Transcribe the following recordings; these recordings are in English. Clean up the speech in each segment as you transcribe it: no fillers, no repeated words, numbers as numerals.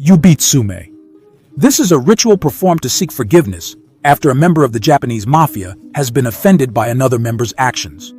Yubitsume. This is a ritual performed to seek forgiveness after a member of the Japanese mafia has been offended by another member's actions.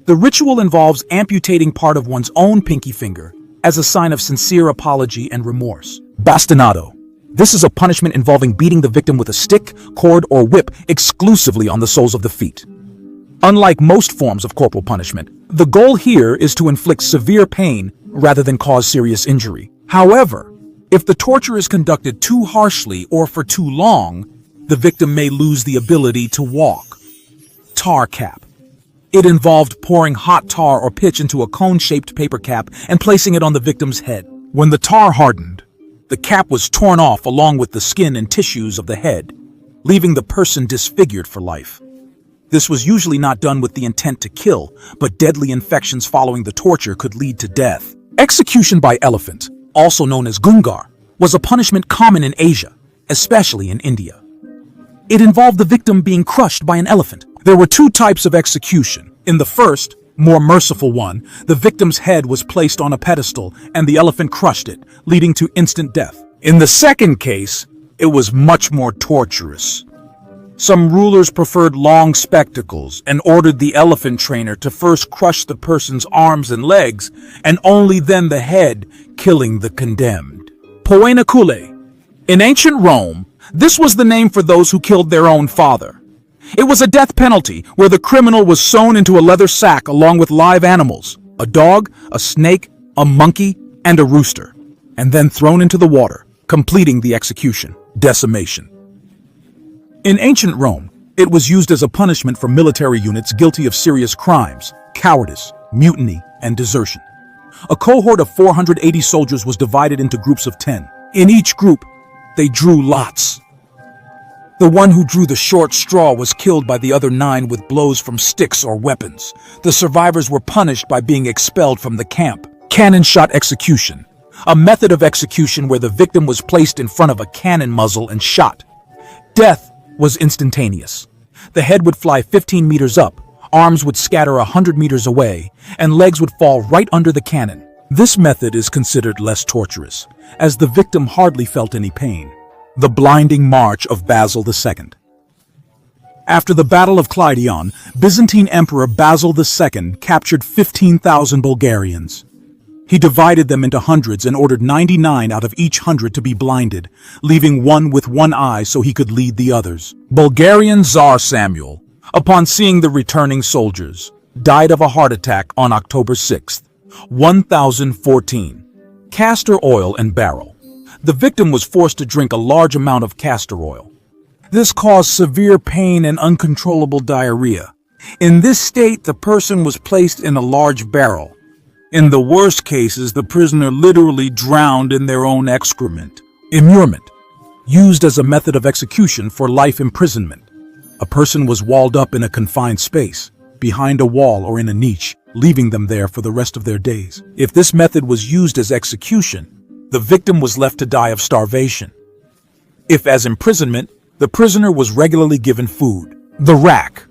The ritual involves amputating part of one's own pinky finger as a sign of sincere apology and remorse. Bastonado. This is a punishment involving beating the victim with a stick, cord, or whip exclusively on the soles of the feet. Unlike most forms of corporal punishment, the goal here is to inflict severe pain rather than cause serious injury. However, if the torture is conducted too harshly or for too long, the victim may lose the ability to walk. Tar cap. It involved pouring hot tar or pitch into a cone-shaped paper cap and placing it on the victim's head. When the tar hardened, the cap was torn off along with the skin and tissues of the head, leaving the person disfigured for life. This was usually not done with the intent to kill, but deadly infections following the torture could lead to death. Execution by elephant, also known as gungar, was a punishment common in Asia, especially in India. It involved the victim being crushed by an elephant. There were two types of execution. In the first, more merciful one, the victim's head was placed on a pedestal and the elephant crushed it, leading to instant death. In the second case, it was much more torturous. Some rulers preferred long spectacles and ordered the elephant trainer to first crush the person's arms and legs, and only then the head, killing the condemned. Poenacule. In ancient Rome, this was the name for those who killed their own father. It was a death penalty where the criminal was sewn into a leather sack along with live animals, a dog, a snake, a monkey, and a rooster, and then thrown into the water, completing the execution. Decimation. In ancient Rome, it was used as a punishment for military units guilty of serious crimes, cowardice, mutiny, and desertion. A cohort of 480 soldiers was divided into groups of 10. In each group, they drew lots. The one who drew the short straw was killed by the other 9 with blows from sticks or weapons. The survivors were punished by being expelled from the camp. Cannon shot execution, a method of execution where the victim was placed in front of a cannon muzzle and shot. Death was instantaneous. The head would fly 15 meters up, arms would scatter 100 meters away, and legs would fall right under the cannon. This method is considered less torturous, as the victim hardly felt any pain. The blinding march of Basil II. After the Battle of Cleidion, Byzantine Emperor Basil II captured 15,000 Bulgarians. He divided them into hundreds and ordered 99 out of each 100 to be blinded, leaving one with one eye so he could lead the others. Bulgarian Tsar Samuel, upon seeing the returning soldiers, died of a heart attack on October 6, 1014. Castor oil and beryl. The victim was forced to drink a large amount of castor oil. This caused severe pain and uncontrollable diarrhea. In this state, the person was placed in a large barrel. In the worst cases, the prisoner literally drowned in their own excrement. Immurement, used as a method of execution for life imprisonment. A person was walled up in a confined space, behind a wall or in a niche, leaving them there for the rest of their days. If this method was used as execution, the victim was left to die of starvation. If as imprisonment, the prisoner was regularly given food. The rack.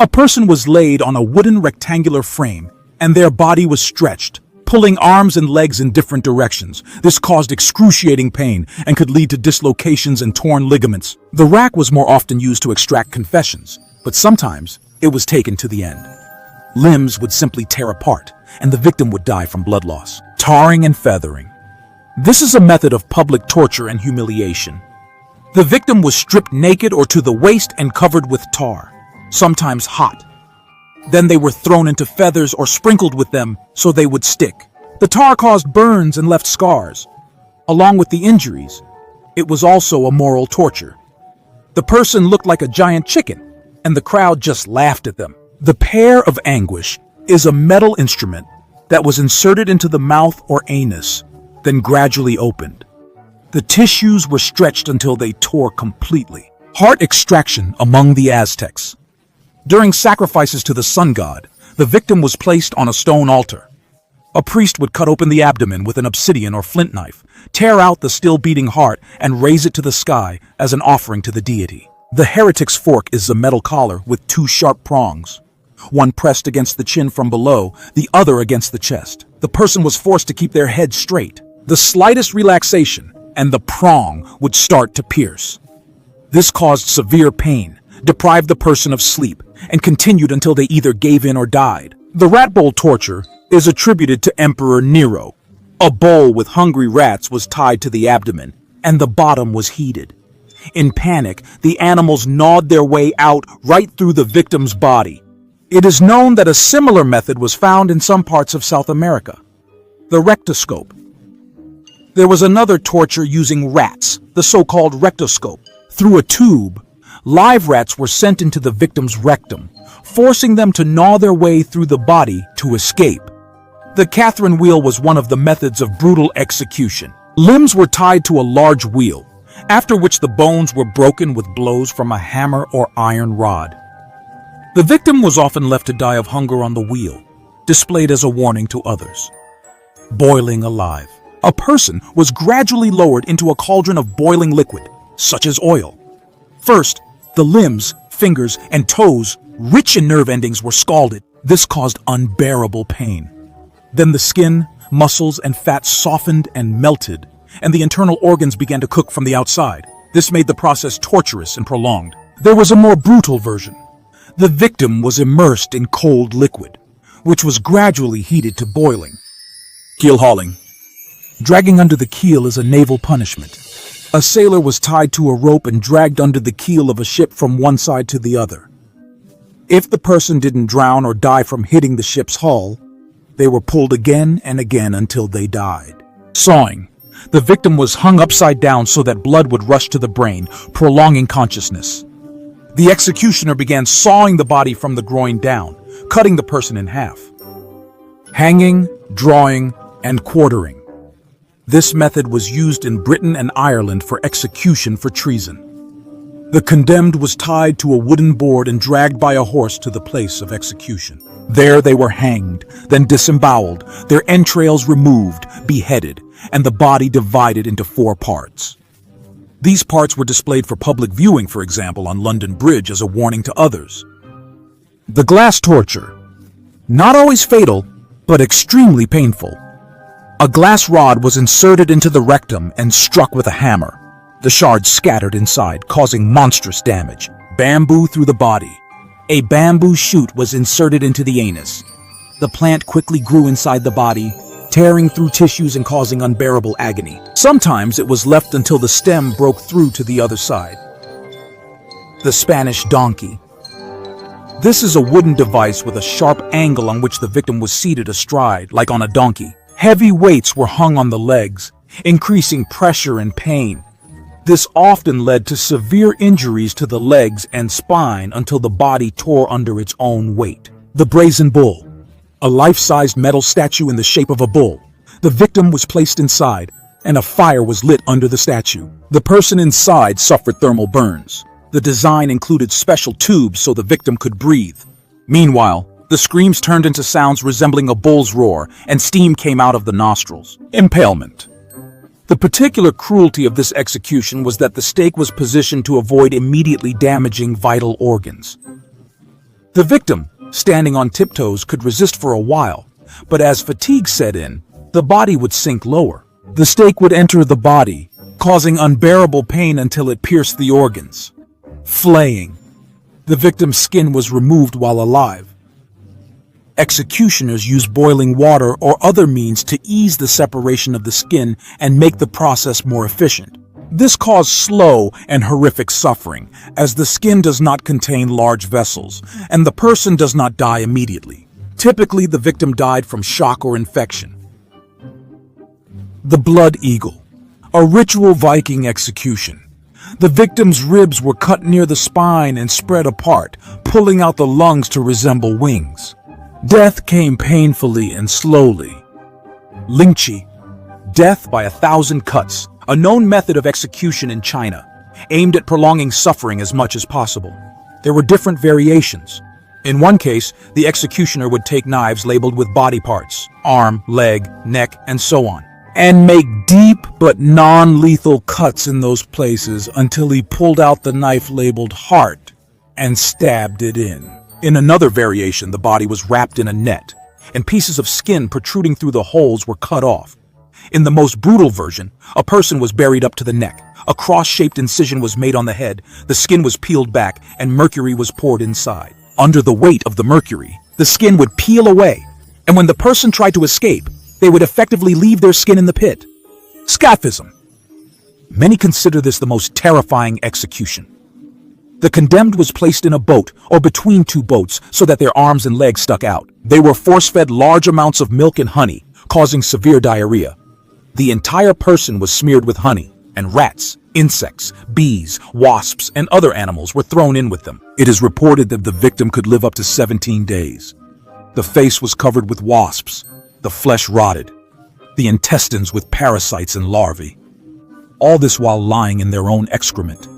A person was laid on a wooden rectangular frame, and their body was stretched, pulling arms and legs in different directions. This caused excruciating pain and could lead to dislocations and torn ligaments. The rack was more often used to extract confessions, but sometimes it was taken to the end. Limbs would simply tear apart, and the victim would die from blood loss. Tarring and feathering. This is a method of public torture and humiliation. The victim was stripped naked or to the waist and covered with tar, sometimes hot. Then they were thrown into feathers or sprinkled with them so they would stick. The tar caused burns and left scars. Along with the injuries, it was also a moral torture. The person looked like a giant chicken, and the crowd just laughed at them. The pear of anguish is a metal instrument that was inserted into the mouth or anus, then gradually opened. The tissues were stretched until they tore completely. Heart extraction among the Aztecs. During sacrifices to the sun god, the victim was placed on a stone altar. A priest would cut open the abdomen with an obsidian or flint knife, tear out the still beating heart, and raise it to the sky as an offering to the deity. The heretic's fork is a metal collar with 2 sharp prongs, one pressed against the chin from below, the other against the chest. The person was forced to keep their head straight. The slightest relaxation, and the prong would start to pierce. This caused severe pain, deprived the person of sleep, and continued until they either gave in or died. The rat bowl torture is attributed to Emperor Nero. A bowl with hungry rats was tied to the abdomen, and the bottom was heated. In panic, the animals gnawed their way out right through the victim's body. It is known that a similar method was found in some parts of South America. The rectoscope. There was another torture using rats, the so-called rectoscope. Through a tube, live rats were sent into the victim's rectum, forcing them to gnaw their way through the body to escape. The Catherine wheel was one of the methods of brutal execution. Limbs were tied to a large wheel, after which the bones were broken with blows from a hammer or iron rod. The victim was often left to die of hunger on the wheel, displayed as a warning to others. Boiling alive. A person was gradually lowered into a cauldron of boiling liquid, such as oil. First, the limbs, fingers, and toes, rich in nerve endings, were scalded. This caused unbearable pain. Then the skin, muscles, and fat softened and melted, and the internal organs began to cook from the outside. This made the process torturous and prolonged. There was a more brutal version. The victim was immersed in cold liquid, which was gradually heated to boiling. Keel hauling. Dragging under the keel is a naval punishment. A sailor was tied to a rope and dragged under the keel of a ship from one side to the other. If the person didn't drown or die from hitting the ship's hull, they were pulled again and again until they died. Sawing. The victim was hung upside down so that blood would rush to the brain, prolonging consciousness. The executioner began sawing the body from the groin down, cutting the person in half. Hanging, drawing, and quartering. This method was used in Britain and Ireland for execution for treason. The condemned was tied to a wooden board and dragged by a horse to the place of execution. There they were hanged, then disemboweled, their entrails removed, beheaded, and the body divided into 4 parts. These parts were displayed for public viewing, for example, on London Bridge as a warning to others. The glass torture. Not always fatal, but extremely painful. A glass rod was inserted into the rectum and struck with a hammer. The shards scattered inside, causing monstrous damage. Bamboo through the body. A bamboo shoot was inserted into the anus. The plant quickly grew inside the body, tearing through tissues and causing unbearable agony. Sometimes it was left until the stem broke through to the other side. The Spanish donkey. This is a wooden device with a sharp angle on which the victim was seated astride, like on a donkey. Heavy weights were hung on the legs, increasing pressure and pain. This often led to severe injuries to the legs and spine until the body tore under its own weight. The brazen bull. A life-sized metal statue in the shape of a bull. The victim was placed inside, and a fire was lit under the statue. The person inside suffered thermal burns. The design included special tubes so the victim could breathe. Meanwhile, the screams turned into sounds resembling a bull's roar, and steam came out of the nostrils. Impalement. The particular cruelty of this execution was that the stake was positioned to avoid immediately damaging vital organs. The victim, standing on tiptoes, could resist for a while, but as fatigue set in, the body would sink lower. The stake would enter the body, causing unbearable pain until it pierced the organs. Flaying. The victim's skin was removed while alive. Executioners use boiling water or other means to ease the separation of the skin and make the process more efficient. This caused slow and horrific suffering, as the skin does not contain large vessels, and the person does not die immediately. Typically, the victim died from shock or infection. The Blood Eagle, a ritual Viking execution. The victim's ribs were cut near the spine and spread apart, pulling out the lungs to resemble wings. Death came painfully and slowly. Lingqi, death by 1,000 cuts, a known method of execution in China, aimed at prolonging suffering as much as possible. There were different variations. In one case, the executioner would take knives labeled with body parts, arm, leg, neck, and so on, and make deep but non-lethal cuts in those places until he pulled out the knife labeled heart and stabbed it in. In another variation, the body was wrapped in a net, and pieces of skin protruding through the holes were cut off. In the most brutal version, a person was buried up to the neck. A cross-shaped incision was made on the head, the skin was peeled back, and mercury was poured inside. Under the weight of the mercury, the skin would peel away, and when the person tried to escape, they would effectively leave their skin in the pit. Scaphism. Many consider this the most terrifying execution. The condemned was placed in a boat or between two boats so that their arms and legs stuck out. They were force-fed large amounts of milk and honey, causing severe diarrhea. The entire person was smeared with honey, and rats, insects, bees, wasps, and other animals were thrown in with them. It is reported that the victim could live up to 17 days. The face was covered with wasps, the flesh rotted, the intestines with parasites and larvae. All this while lying in their own excrement.